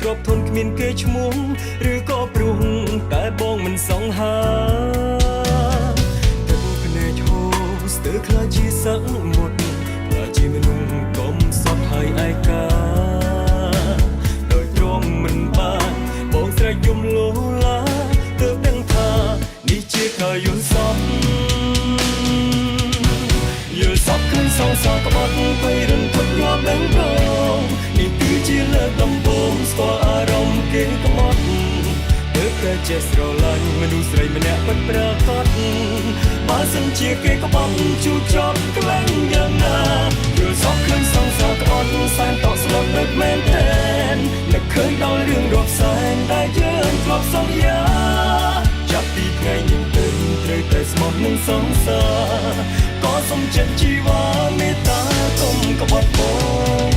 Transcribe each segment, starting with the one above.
ទ្រព្យធនគ្មានគេឈ្មោះឬក៏ព្រោះតែបងមិនសង្ហាទៅភ្នែកហូរស្ទើរខ្លាចជាសឹកមុតខ្លាចជាមនុស្សកុំសត់ហើយឯកាដោយទ្រាំមិនបានបងស្រែកយំលោឡាទើបដឹងថានេះជាការយល់សប្តិយល់សប្តិឃើញសងសក្បត់ទៅរំភើបងាប់ដឹងដងនេះគឺជាលើកដំបូងស្គាល់អារម្មណ៍គេក្បត់ទើបតែចេះស្រឡាញ់មនុស្សស្រីម្នាក់ពិតប្រាកដបើសិនជាគេក្បត់ជួបជាប់ក្លែងយ៉ាងណាយល់សប្តិឃើញសងសក្បត់សែនតក់ស្លុតដូចមែនតែននឹកឃើញដល់រឿងរាប់សែនដែលយើងធ្លាប់សន្យាចាប់ពីថ្ងៃនេះទៅត្រូវតែស្មោះនឹងសង្សារក៏សូមចិត្តជីវ៉ាមេត្តាកុំក្បត់បង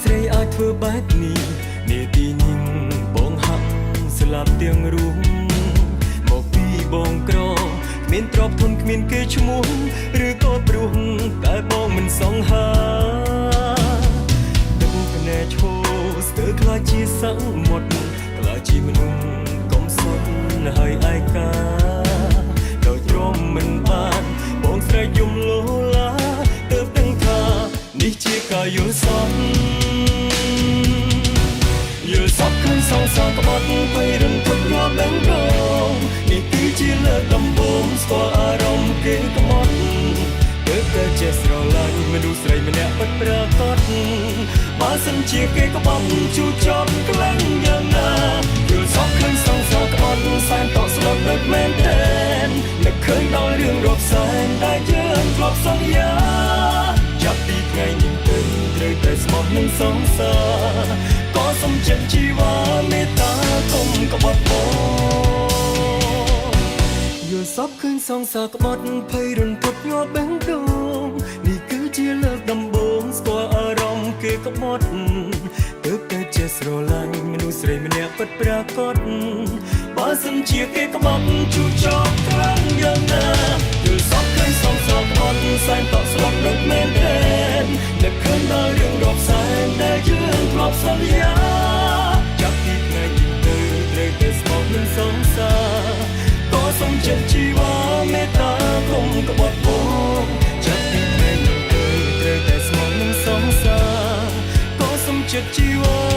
ស្រីអាចធ្វើបែបនេះនាទីញញបងហាក់ស្លាប់ទាំងរួមមកពីបងក្រគ្មានទ្រព្យធនគ្មានគេឈ្មោះឬក៏ព្រោះតែបងមិនសង្ហាទឹកភ្នែកឈោស្ទើរខ្លាចជាសមុទ្រខ្លាចជាមនុស្សកុំសុទ្ធហើយឯកាដោយទ្រាំមិនបានបងស្រែកយំលោឡាទើបដឹងថានេះជាការយល់សប្តិយល់សប្តិឃើញសងសក្បត់ទៅរំភើបងាប់ដឹងដងនេះគឺជាលើកដំបូងស្គាល់អារម្មណ៍គេក្បត់ទើបតែចេះស្រឡាញ់មនុស្សស្រីម្នាក់ពិតប្រាកដបើសិនជាគេក្បត់ជួបជាប់ក្លែងយ៉ាងណាយល់សប្តិឃើញសងសក្បត់សែនតក់ស្លុតដូចមែនតែននឹកឃើញដល់រឿងរាប់សែនដែលយើងធ្លាប់សន្យាចាប់ពីថ្ងៃនេះទៅត្រូវតែស្មោះនឹងសង្សារក៏សូមចិត្តជីវ៉ាមេត្តាកុំក្បត់បងយល់សប្តិឃើញសងសារក្បត់ភ័យរន្ធត់ញាប់បេះដូងនេះគឺជាលើកដំបូងស្គាល់អារម្មណ៍គេក្បត់ទើបតែចេះស្រឡាញ់មនុស្សស្រីម្នាក់ពិតប្រាកដបើសិនជាគេក្បត់ជួបជាប់ខ្លាំងយ៉ាងណាយល់សប្តិឃើញសងសារក្បត់សែនតក់ស្លុតដូចមែនតែននឹកឃើញដល់រឿងរាប់សែនដែលយើងធ្លាប់សន្យាចាប់ពីថ្ងៃនេះទៅត្រូវតែស្មោះនឹងសង្សារក៏សូមចិត្តជីវ៉ាមេត្តាកុំក្បត់បងចាប់ពីថ្ងៃនេះទៅត្រូវតែស្មោះនឹងសង្សារក៏សូមចិត្តជីវ៉ា